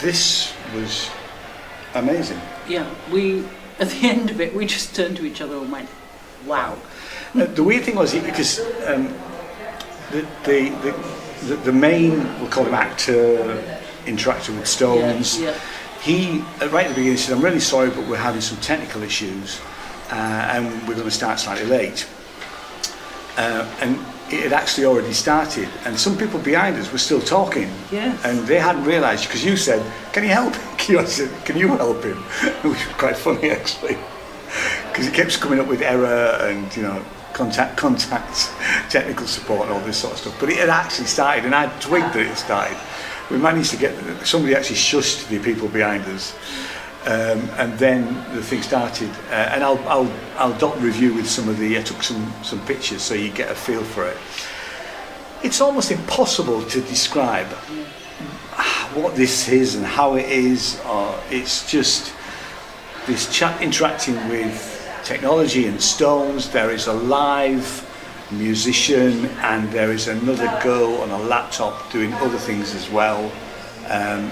This was amazing. Yeah, at the end of it, we just turned to each other and went, wow. The weird thing was, because the main, we'll call him actor, interacted with Stones, he, right at the beginning, said, I'm really sorry, but we're having some technical issues, and we're going to start slightly late. And it had actually already started, and some people behind us were still talking, and they hadn't realised, because you said, can you help him? I said, can you help him? Which was quite funny, actually, because he kept coming up with error and, you know, contact, technical support and all this sort of stuff. But it had actually started, and I twigged that it started. We managed to get, somebody actually shushed the people behind us, and then the thing started. And I'll dot review with some of the, I took some pictures so you get a feel for it. It's almost impossible to describe what this is and how it is. It's just this chap interacting with technology and Stones. There is a live musician, and there is another girl on a laptop doing other things as well.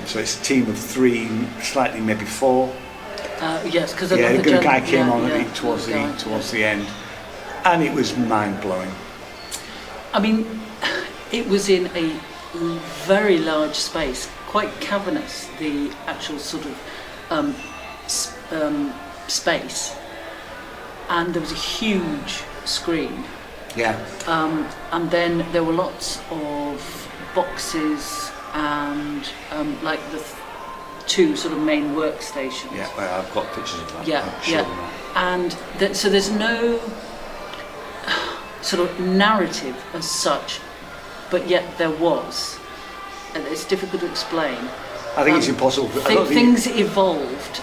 So it's a team of 3, slightly maybe 4. Yes, because the guy came on towards the end, and it was mind blowing. I mean, it was in a very large space, quite cavernous. The actual sort of space, and there was a huge screen. Yeah. And then there were lots of boxes and like the 2 sort of main workstations. Yeah, well, I've got pictures of that. Yeah. And so there's no sort of narrative as such, but yet there was. And it's difficult to explain. I think it's impossible. Things evolved.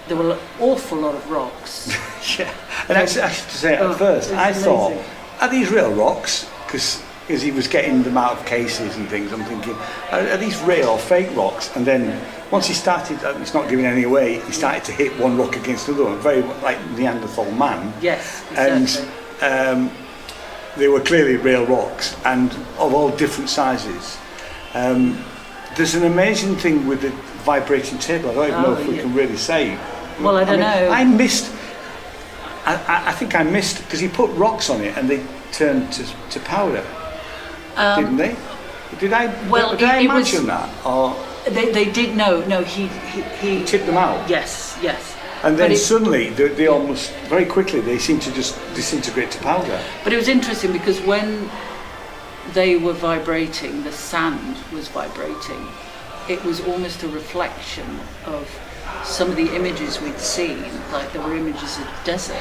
There were an awful lot of rocks. Yeah, and I should say at first, I thought, are these real rocks? Because he was getting them out of cases and things, I'm thinking, are these real or fake rocks? And then once he started, it's not giving any away, he started to hit one rock against another one, very like Neanderthal man. Yes, exactly. And they were clearly real rocks, and of all different sizes. There's an amazing thing with the vibrating table. I don't even know if we can really say. Well, I don't know. I missed. I think I missed because he put rocks on it and they turned to powder, didn't they? Did I? Well, did I imagine that? Or they did. No. He tipped them out. Yes. And then suddenly, they almost very quickly they seemed to just disintegrate to powder. But it was interesting because when they were vibrating, the sand was vibrating. It was almost a reflection of some of the images we'd seen, like there were images of desert,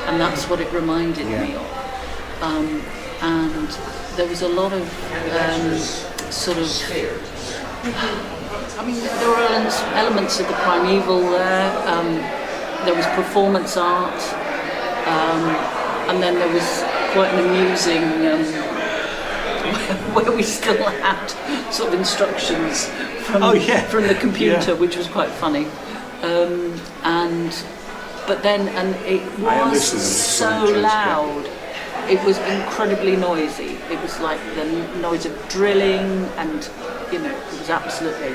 and that's what it reminded me of. And there was a lot of sort of, I mean, there were elements of the primeval there. There was performance art, and then there was quite an amusing where we still had sort of instructions from the computer, which was quite funny. But it was so loud. It was incredibly noisy. It was like the noise of drilling, and it was absolutely.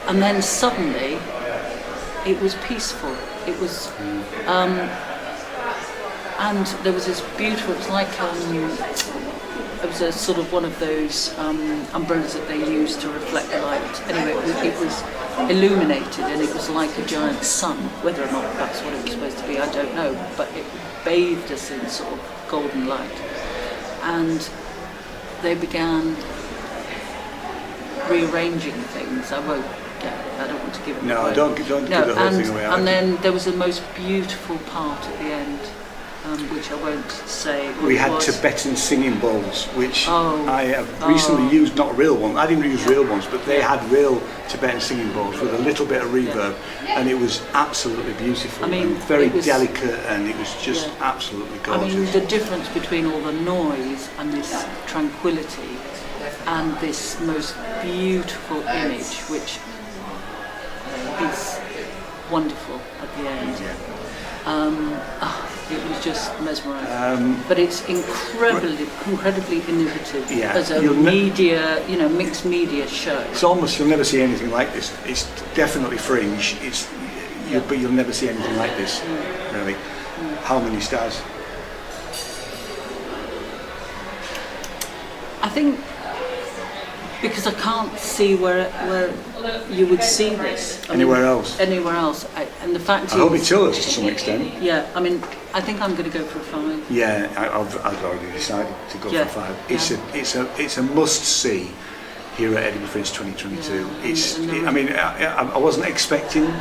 And then suddenly, it was peaceful. It was, and there was this beautiful. It was like it was a sort of one of those umbrellas that they use to reflect light. Anyway, it was illuminated, and it was like a giant sun. Whether or not that's what it was supposed to be, I don't know. But it bathed us in sort of golden light, and they began rearranging things. I won't yeah, I don't want to give it No, away. don't give the whole thing away. And then there was the most beautiful part at the end, which I won't say. We had Tibetan singing bowls, which I have recently Oh. used, not real ones. I didn't use real ones, but they had real Tibetan singing bowls with a little bit of reverb, and it was absolutely beautiful. I mean, and very it was- delicate, and it was just absolutely I gorgeous. mean, the difference between all the noise and this tranquility and this most beautiful image, which is wonderful at the end. It was just mesmerising. But it's incredibly innovative as a media, mixed media show. It's almost, you'll never see anything like this. It's definitely Fringe. But you'll never see anything like this, really. How many stars? I think because I can't see where you would see this. Anywhere else? Anywhere else. And the fact I hope it tells us to some extent. Yeah, I mean, I think I'm going to go for a 5. Yeah, I've already decided to go for 5. It's a must see here at Edinburgh Fringe 2022. I wasn't expecting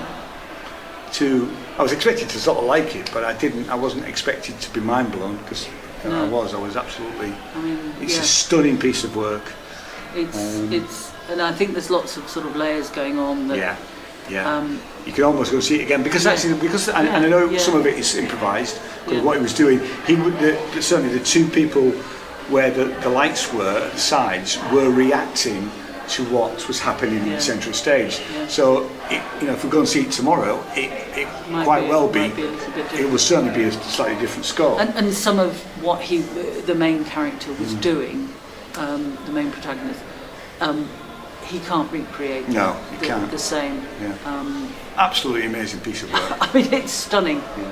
to. I was expecting to sort of like it, but I wasn't expected to be mind blown because I was absolutely. It's a stunning piece of work. It's and I think there's lots of sort of layers going on. That, you can almost go see it again because and I know some of it is improvised. Because what he was doing, certainly the two people where the lights were at the sides were reacting to what was happening in the central stage. So if we go and see it tomorrow, it quite well be. It will certainly be a slightly different score. And some of what the main character was doing, the main protagonist. He can't recreate he can't. the same. Absolutely amazing piece of work. I mean, it's stunning. Yeah.